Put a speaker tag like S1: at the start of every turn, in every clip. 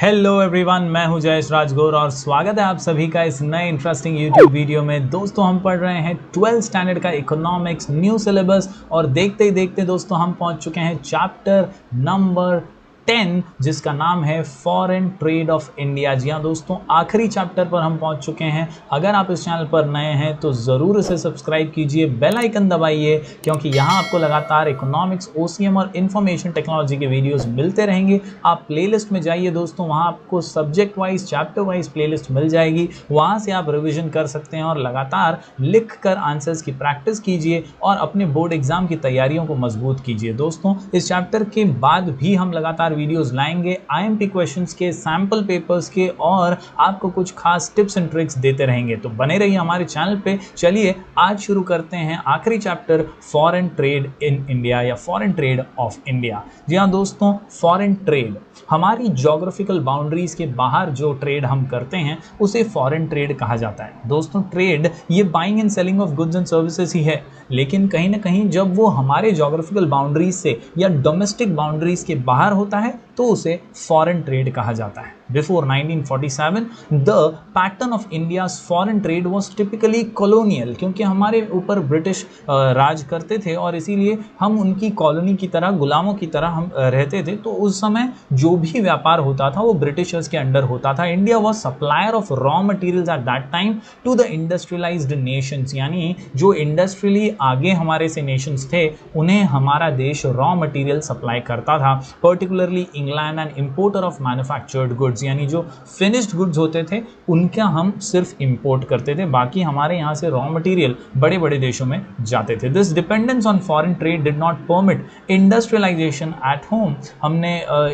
S1: Hello everyone, मैं हूं जयेश राजगौर और स्वागत है आप सभी का इस नए इंटरेस्टिंग यूट्यूब वीडियो में। दोस्तों, हम पढ़ रहे हैं 12th स्टैंडर्ड का इकोनॉमिक्स न्यू सिलेबस और देखते ही देखते दोस्तों हम पहुंच चुके हैं चैप्टर नंबर 10 जिसका नाम है फॉरेन ट्रेड ऑफ इंडिया। जी हाँ दोस्तों, आखिरी चैप्टर पर हम पहुंच चुके हैं। अगर आप इस चैनल पर नए हैं तो ज़रूर इसे सब्सक्राइब कीजिए, बेल आइकन दबाइए, क्योंकि यहाँ आपको लगातार इकोनॉमिक्स, ओसीएम और इंफॉर्मेशन टेक्नोलॉजी के वीडियोस मिलते रहेंगे। आप प्लेलिस्ट में जाइए दोस्तों, वहाँ आपको subject wise, chapter wise playlist मिल जाएगी। वहाँ से आप रिविजन कर सकते हैं और लगातार लिख कर आंसर्स की प्रैक्टिस कीजिए और अपने बोर्ड एग्जाम की तैयारियों को मजबूत कीजिए। दोस्तों, इस चैप्टर के बाद भी हम लगातार वीडियोस लाएंगे, आईएमपी क्वेश्चंस के, सैंपल पेपर्स के, और आपको कुछ खास टिप्स एंड ट्रिक्स देते रहेंगे। तो बने रहिए हमारे चैनल पे। चलिए आज शुरू करते हैं आखिरी chapter, foreign trade in India या फॉरेन ट्रेड ऑफ इंडिया। जी हाँ दोस्तों, फॉरेन ट्रेड हमारी ज्योग्राफिकल बाउंड्रीज के बाहर जो ट्रेड हम करते हैं उसे फॉरेन ट्रेड कहा जाता है। दोस्तों, ट्रेड ये buying and selling of goods and services ही है, लेकिन कहीं ना कहीं जब वो हमारे ज्योग्राफिकल बाउंड्रीज से या डोमेस्टिक बाउंड्रीज के बाहर होता है तो उसे फॉरेन ट्रेड कहा जाता है। Before 1947, the pattern of India's foreign trade was typically colonial, क्योंकि हमारे ऊपर ब्रिटिश राज करते थे और इसीलिए हम उनकी कॉलोनी की तरह, गुलामों की तरह हम रहते थे। तो उस समय जो भी व्यापार होता था वो ब्रिटिशर्स के अंडर होता था। India was supplier of raw materials at that time to the industrialised nations, यानी जो इंडस्ट्रियली आगे हमारे से नेशंस थे उन्हें हमारा देश रॉ मटेरियल सप्लाई करता था। Particularly England and importer of manufactured goods, यानी जो फिनिश्ड गुड्स होते थे उनका हम सिर्फ इंपोर्ट करते थे, बाकी हमारे यहाँ से रॉ मटेरियल बड़े बड़े देशों में जाते थे। This dependence on foreign trade did not permit industrialisation at home. हमने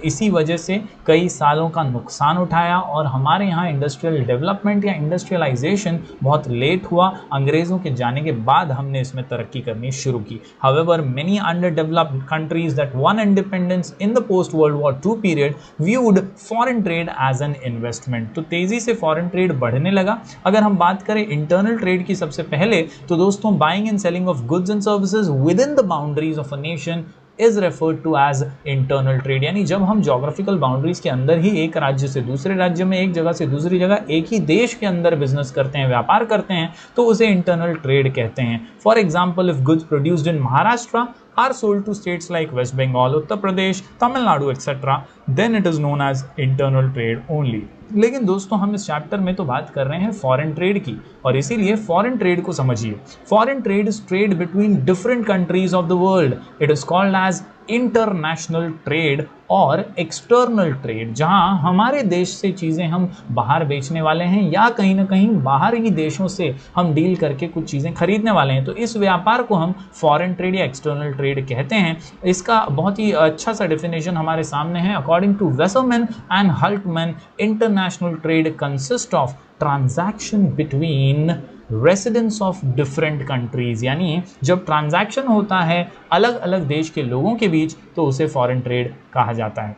S1: इसी वजह से कई सालों का नुकसान उठाया और हमारे यहाँ इंडस्ट्रियल डेवलपमेंट या इंडस्ट्रियलाइजेशन बहुत लेट हुआ। अंग्रेजों के जाने के बाद हमने इसमें तरक्की करनी शुरू की। However, many under developed countries that won independence in the post world war II period viewed foreign trade as an investment. तो तेजी से फॉरेन ट्रेड बढ़ने लगा। अगर हम बात करें इंटरनल ट्रेड की सबसे पहले, तो दोस्तों buying and selling of goods and services within the boundaries of a nation is referred to as internal trade, यानी जब हम ज्योग्राफिकल बाउंड्रीज के अंदर ही एक राज्य से दूसरे राज्य में, एक जगह से दूसरी जगह, एक ही देश के अंदर बिजनेस करते हैं, व्यापार करते हैं, तो उसे इंटरनल ट्रेड कहते हैं। For example, if goods produced in Maharashtra are sold to states like West Bengal, Uttar Pradesh, Tamil Nadu, etc., then it is known as internal trade only. लेकिन दोस्तों, हम इस चैप्टर में तो बात कर रहे हैं फॉरेन ट्रेड की, और इसीलिए फॉरेन ट्रेड को समझिए। Foreign trade is trade between different countries of the world. It is called as international trade और एक्सटर्नल ट्रेड, जहां हमारे देश से चीज़ें हम बाहर बेचने वाले हैं या कहीं ना कहीं बाहर ही देशों से हम डील करके कुछ चीज़ें खरीदने वाले हैं, तो इस व्यापार को हम फॉरेन ट्रेड या एक्सटर्नल ट्रेड कहते हैं। इसका बहुत ही अच्छा सा डेफिनेशन हमारे सामने है। According to Wasserman and Haltman, international trade consist of transaction between residents of different countries, यानी जब ट्रांजैक्शन होता है अलग अलग देश के लोगों के बीच तो उसे फॉरेन ट्रेड कहा जाता है।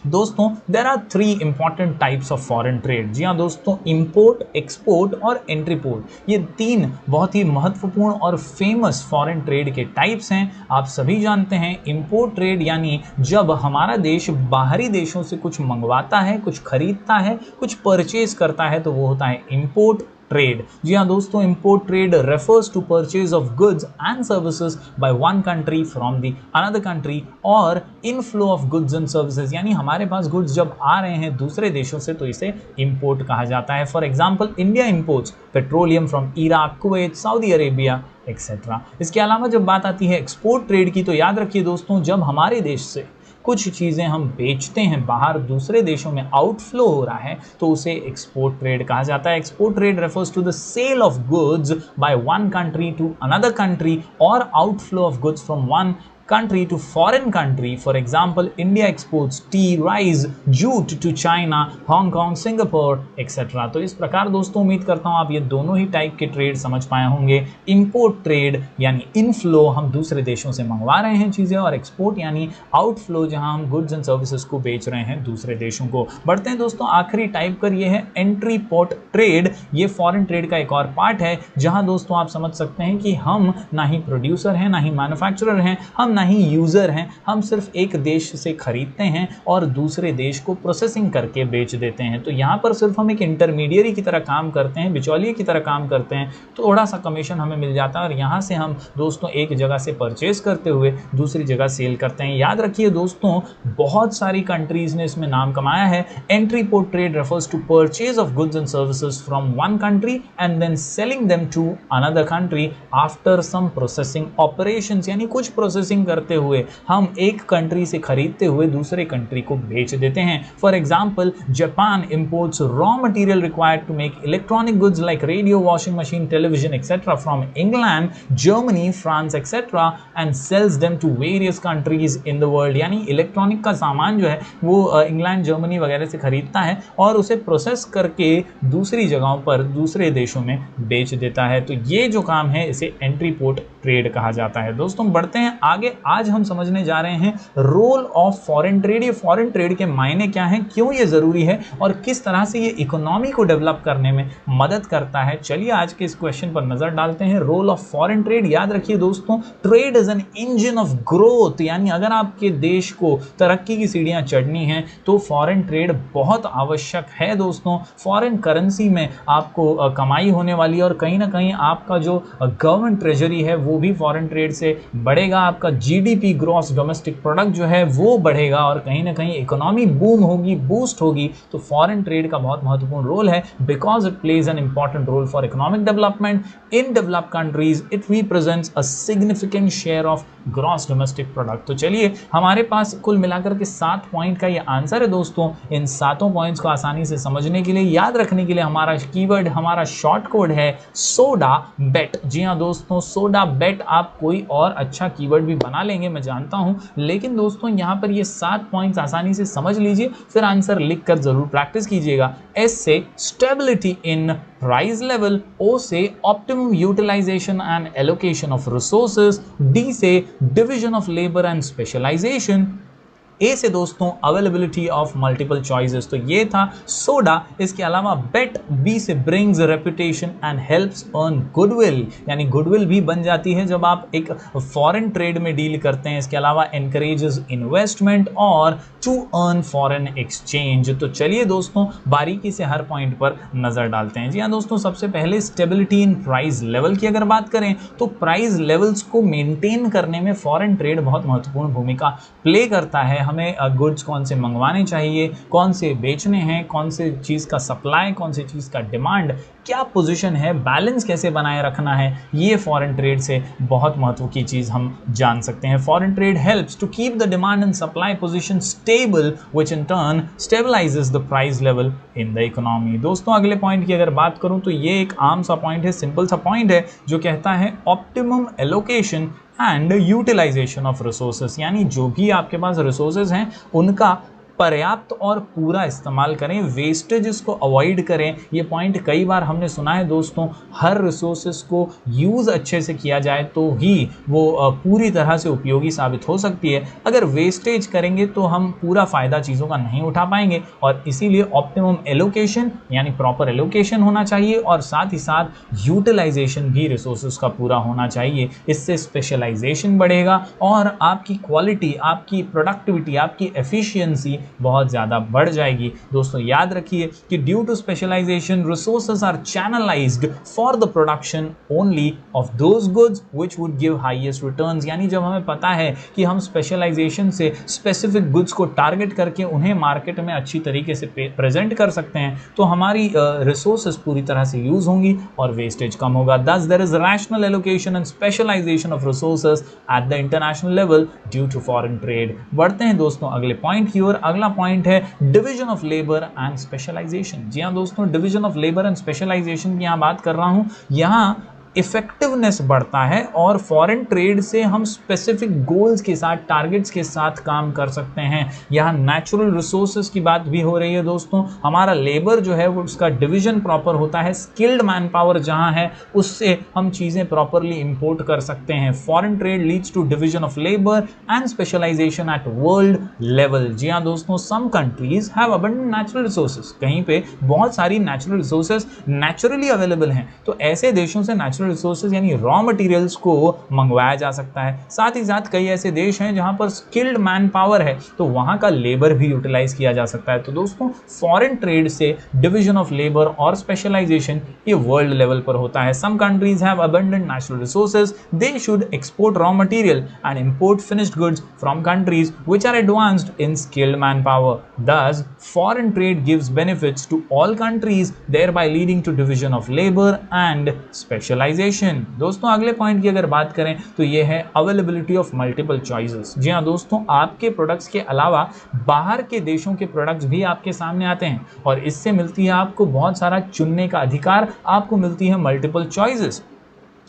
S1: दोस्तों, there are 3 important types of foreign trade. जी हाँ दोस्तों, इंपोर्ट, एक्सपोर्ट और एंट्री पोर्ट, ये 3 बहुत ही महत्वपूर्ण और फेमस फॉरेन ट्रेड के टाइप्स हैं। आप सभी जानते हैं, इंपोर्ट ट्रेड यानी जब हमारा देश बाहरी देशों से कुछ मंगवाता है, कुछ खरीदता है, कुछ परचेज करता है, तो वो होता है इंपोर्ट ट्रेड। जी हाँ दोस्तों, import trade refers to purchase of goods and services by one country from the another country, और inflow of goods and services, यानी हमारे पास गुड्स जब आ रहे हैं दूसरे देशों से तो इसे इंपोर्ट कहा जाता है। For example, India imports petroleum from Iraq, Kuwait, Saudi Arabia, etcetera. इसके अलावा जब बात आती है एक्सपोर्ट ट्रेड की, तो याद रखिए दोस्तों, जब हमारे देश से कुछ चीज़ें हम बेचते हैं बाहर दूसरे देशों में, आउटफ्लो हो रहा है, तो उसे एक्सपोर्ट ट्रेड कहा जाता है। Export trade refers to the sale of goods by one country to another country और outflow of goods from one country to foreign country. For example, India exports tea, rice, jute to China, Hong Kong, Singapore, etc. तो इस प्रकार दोस्तों उम्मीद करता हूँ आप ये दोनों ही टाइप के ट्रेड समझ पाए होंगे। इंपोर्ट ट्रेड यानी इनफ्लो, हम दूसरे देशों से मंगवा रहे हैं चीज़ें, और एक्सपोर्ट यानी आउटफ्लो, जहाँ हम गुड्स एंड सर्विसेज को बेच रहे हैं दूसरे देशों को। बढ़ते हैं दोस्तों आखिरी टाइप पर, ये है एंट्री पोर्ट ट्रेड। ये फॉरेन ट्रेड का एक और पार्ट है, जहाँ दोस्तों आप समझ सकते हैं कि हम ना ही प्रोड्यूसर हैं, ना ही मैन्युफैक्चरर हैं, हम ना ही यूज़र हैं, हम सिर्फ एक देश से खरीदते हैं और दूसरे देश को प्रोसेसिंग करके बेच देते हैं। तो यहाँ पर सिर्फ हम एक इंटरमीडियरी की तरह काम करते हैं, बिचौलिए की तरह काम करते हैं, थोड़ा सा कमीशन हमें मिल जाता है और यहाँ से हम दोस्तों एक जगह से परचेज करते हुए दूसरी जगह सेल करते हैं। याद रखिए दोस्तों, बहुत सारी कंट्रीज ने इसमें नाम कमाया है। Entrepot trade refers to purchase of goods and services from one country and then selling them to another country after some processing operations, यानी कुछ प्रोसेसिंग करते हुए हम एक कंट्री से खरीदते हुए दूसरे कंट्री को बेच देते हैं। For example, Japan imports raw material required to make electronic goods like radio, washing machine, television etcetera from England, Germany, France etcetera and sells them to various countries in the world. यानी electronic का सामान जो है वो England, Germany वगैरह से खरीदता है और उसे प्रोसेस करके दूसरी जगहों पर, दूसरे देशों में बेच देता है। तो ये जो काम है इसे एंट्री पोर्ट ट्रेड कहा जाता है। दोस्तों बढ़ते हैं आगे। आज हम समझने जा रहे हैं रोल ऑफ फॉरेन ट्रेड। ये फॉरेन ट्रेड के मायने क्या हैं, क्यों ये जरूरी है और किस तरह से ये इकोनॉमी को डेवलप करने में मदद करता है। चलिए आज के इस क्वेश्चन पर नजर डालते हैं। Role of foreign trade. याद रखिए दोस्तों, trade is an engine of growth, यानी अगर आपके देश को तरक्की की सीढ़ियां चढ़नी है तो फॉरेन ट्रेड बहुत आवश्यक है। दोस्तों फॉरेन करेंसी में आपको कमाई होने वाली है और कहीं ना कहीं आपका जो गवर्नमेंट ट्रेजरी है वो भी फॉरेन ट्रेड से बढ़ेगा। आपका जीडीपी, ग्रॉस डोमेस्टिक प्रोडक्ट जो है वो बढ़ेगा और कहीं ना कहीं इकोनॉमी बूम होगी, बूस्ट होगी। तो फॉरेन ट्रेड का बहुत महत्वपूर्ण रोल है because it plays an important role for economic development in developed countries. It represents a significant share of gross domestic product. तो चलिए, हमारे पास कुल मिलाकर के 7 पॉइंट का ये आंसर है। दोस्तों इन 7 पॉइंट्स को आसानी से समझने के लिए, याद रखने के लिए हमारा कीवर्ड, हमारा शॉर्ट कोड है सोडा बेट। जी हाँ दोस्तों, सोडा बेट। आप कोई और अच्छा कीवर्ड भी बना लेंगे मैं जानता हूं, लेकिन दोस्तों यहाँ पर ये 7 पॉइंट्स आसानी से समझ लीजिए, फिर आंसर लिखकर जरूर प्रैक्टिस कीजिएगा। एस से stability in price level, O से optimum utilisation and allocation of resources, D से division of labour and specialisation, A से दोस्तों अवेलेबिलिटी ऑफ मल्टीपल चॉइसेस। तो ये था सोडा। इसके अलावा बेट, बी से brings reputation and helps earn goodwill, यानी गुडविल भी बन जाती है जब आप एक फॉरेन ट्रेड में डील करते हैं। इसके अलावा एनकरेजेस इन्वेस्टमेंट और टू अर्न फॉरेन एक्सचेंज। तो चलिए दोस्तों बारीकी से हर पॉइंट पर नजर डालते हैं। जी हाँ दोस्तों, सबसे पहले स्टेबिलिटी इन प्राइस लेवल की अगर बात करें तो प्राइस लेवल्स को मेंटेन करने में फॉरेन ट्रेड बहुत महत्वपूर्ण भूमिका प्ले करता है। हमें गुड्स कौन से मंगवाने चाहिए, कौन से बेचने हैं, कौन से चीज़ का सप्लाई, कौन से चीज़ का डिमांड, क्या पोजीशन है, बैलेंस कैसे बनाए रखना है, ये फॉरेन ट्रेड से बहुत महत्व की चीज़ हम जान सकते हैं। Foreign trade helps to keep the demand and supply position stable which in turn stabilises the price level in the economy. दोस्तों अगले पॉइंट की अगर बात करूं तो ये एक आम सा पॉइंट है, सिंपल सा पॉइंट है जो कहता है optimum allocation and utilisation of resources, यानी जो भी आपके पास रिसोर्सेज हैं उनका पर्याप्त और पूरा इस्तेमाल करें, वेस्टेज को अवॉइड करें। ये पॉइंट कई बार हमने सुना है दोस्तों, हर रिसोर्सेज को यूज़ अच्छे से किया जाए तो ही वो पूरी तरह से उपयोगी साबित हो सकती है। अगर वेस्टेज करेंगे तो हम पूरा फ़ायदा चीज़ों का नहीं उठा पाएंगे और इसीलिए ऑप्टिमम एलोकेशन यानी प्रॉपर एलोकेशन होना चाहिए और साथ ही साथ यूटिलाइजेशन भी रिसोर्सेज का पूरा होना चाहिए। इससे स्पेशलाइजेशन बढ़ेगा और आपकी क्वालिटी, आपकी प्रोडक्टिविटी, आपकी एफिशिएंसी बहुत ज़्यादा बढ़ जाएगी। दोस्तों याद रखिए कि due to specialisation resources are channelised for the production only of those goods which would give highest returns, यानी जब हमें पता है कि हम स्पेशलाइजेशन से स्पेसिफिक गुड्स को टारगेट करके उन्हें मार्केट में अच्छी तरीके से प्रेजेंट कर सकते हैं तो हमारी रिसोर्सेज पूरी तरह से यूज होंगी और वेस्टेज कम होगा। Thus there is rational allocation and specialisation of resources at the international level due to foreign trade. बढ़ते हैं दोस्तों अगले पॉइंट की ओर। अगला पॉइंट है division of labour and specialisation. जी हाँ दोस्तों, division of labour and specialisation की यहाँ बात कर रहा हूँ। यहाँ इफेक्टिवनेस बढ़ता है और फॉरेन ट्रेड से हम स्पेसिफिक गोल्स के साथ, टारगेट्स के साथ काम कर सकते हैं। यहाँ नेचुरल रिसोर्सेज की बात भी हो रही है दोस्तों। हमारा लेबर जो है वो उसका डिवीजन प्रॉपर होता है, स्किल्ड मैन पावर जहाँ है उससे हम चीज़ें प्रॉपरली इंपोर्ट कर सकते हैं। Foreign trade leads to division of labour and specialisation at world level. जी हाँ दोस्तों, some countries have abundant natural resources, कहीं पे बहुत सारी नेचुरल रिसोर्सेज नेचुरली अवेलेबल हैं, तो ऐसे देशों से नेचुरल नेचुरल रिसोर्सेज यानी रॉ मटेरियल्स को मंगवाया जा सकता है। साथ ही साथ कई ऐसे देश हैं जहां पर स्किल्ड मैन पावर है, तो वहां का लेबर भी यूटिलाइज किया जा सकता है। तो दोस्तों फॉरेन ट्रेड से डिवीजन ऑफ लेबर और स्पेशलाइजेशन ये वर्ल्ड लेवल पर होता है। Some countries have abundant natural resources, they should export raw material and import finished goods from countries which are advanced in skilled man power. Thus, foreign trade gives benefits to all countries, thereby leading to division of labor and specialization. दोस्तों अगले point की अगर बात करें तो ये है availability of multiple choices. जी हाँ दोस्तों, आपके प्रोडक्ट्स के अलावा बाहर के देशों के प्रोडक्ट्स भी आपके सामने आते हैं और इससे मिलती है आपको बहुत सारा चुनने का अधिकार, आपको मिलती है multiple choices.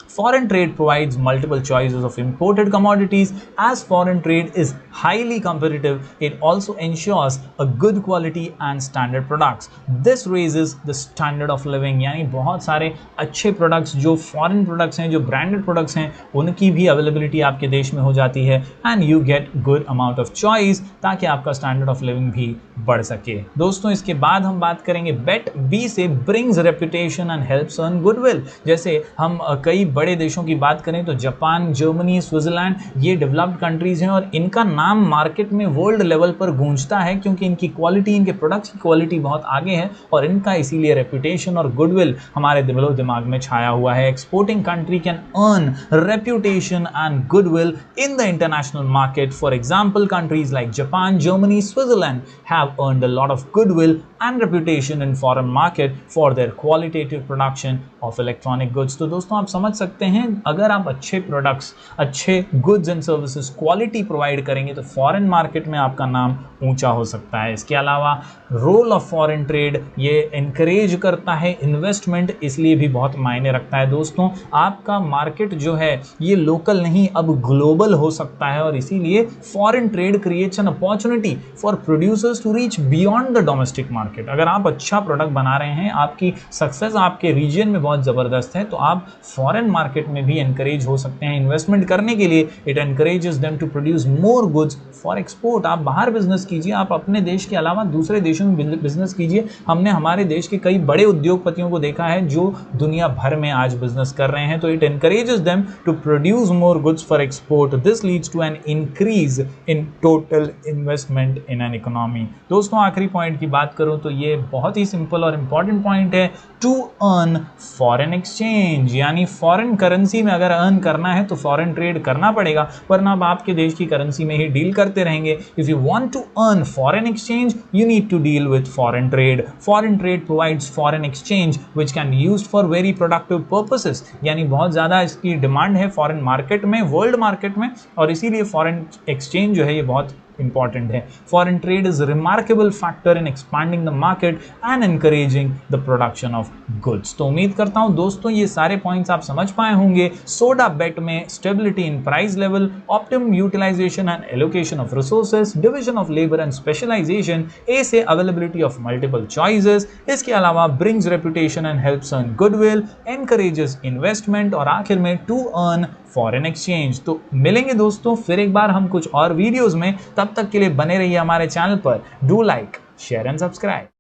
S1: Foreign trade provides multiple choices of imported commodities. As foreign trade is highly competitive, it also ensures a good quality and standard products. This raises the standard of living. यानी बहुत सारे अच्छे products जो foreign products हैं, जो branded products हैं, उनकी भी अवेलेबिलिटी आपके देश में हो जाती है and you get good amount of choice, ताकि आपका स्टैंडर्ड ऑफ लिविंग भी बढ़ सके। दोस्तों इसके बाद हम बात करेंगे बेट बी से, brings reputation and helps earn goodwill. जैसे हम कई बड़े देशों की बात करें तो जापान, जर्मनी, स्विट्जरलैंड, ये डेवलप्ड कंट्रीज हैं और इनका नाम मार्केट में वर्ल्ड लेवल पर गूंजता है क्योंकि इनकी क्वालिटी, इनके प्रोडक्ट्स की क्वालिटी बहुत आगे है और इनका इसीलिए रेपुटेशन और गुडविल हमारे दिलो दिमाग में छाया हुआ है। Exporting country can earn reputation and goodwill in the international market. For example, countries like Japan, Germany, Switzerland have earned a lot of goodwill and reputation in foreign market for their qualitative production of electronic goods। तो दोस्तों आप समझ सकते हैं, अगर आप अच्छे products, अच्छे goods and services, quality provide करेंगे तो फॉरेन मार्केट में आपका नाम ऊंचा हो सकता है। इसके अलावा रोल ऑफ फॉरेन ट्रेड, ये इनकरेज करता है इन्वेस्टमेंट, इसलिए भी बहुत मायने रखता है। दोस्तों आपका मार्केट जो है ये लोकल नहीं अब ग्लोबल हो सकता है और इसीलिए foreign trade creates an opportunity for producers to reach beyond the domestic market. अगर आप अच्छा प्रोडक्ट बना रहे हैं, आपकी सक्सेस आपके रीजन में बहुत ज़बरदस्त है, तो आप फॉरेन मार्केट में भी एनकरेज हो सकते हैं इन्वेस्टमेंट करने के लिए। It encourages them to produce more goods for export. आप बाहर बिजनेस कीजिए, आप अपने देश के अलावा दूसरे देशों में बिजनेस कीजिए। हमने हमारे देश के कई बड़े उद्योगपतियों को देखा है जो दुनिया भर में आज बिजनेस कर रहे हैं। तो it encourages them to produce more goods for export. This leads to an increase in total investment in an economy. दोस्तों आखिरी पॉइंट की बात करूं तो ये बहुत ही सिंपल और इंपॉर्टेंट पॉइंट है, टू अर्न फॉरेन एक्सचेंज। यानी फॉरेन करेंसी में अगर अर्न करना है तो फॉरेन ट्रेड करना पड़ेगा, वरना आप आपके देश की करेंसी में ही डील करते रहेंगे। If you want to earn foreign exchange, you need to deal with foreign trade. Foreign trade provides foreign exchange which can be used for very productive purposes. यानी बहुत ज़्यादा इसकी डिमांड है फॉरेन मार्केट में, world market में, और इसीलिए foreign exchange जो है ये बहुत इंपॉर्टेंट है। Foreign trade is remarkable factor in expanding the market and encouraging the production of goods. तो उम्मीद करता हूं दोस्तों ये सारे पॉइंट्स आप समझ पाए होंगे। सोडा बेट में stability in price level, optimum utilisation and allocation of resources, division of labour and specialisation. A से अवेलेबिलिटी ऑफ मल्टीपल चॉइसेस। इसके अलावा brings reputation and helps earn goodwill, encourages investment, और आखिर में टू अर्न फॉरेन एक्सचेंज। तो मिलेंगे दोस्तों फिर एक बार हम कुछ और वीडियोस में, तब तक के लिए बने रहिए हमारे चैनल पर। Do like, share and subscribe.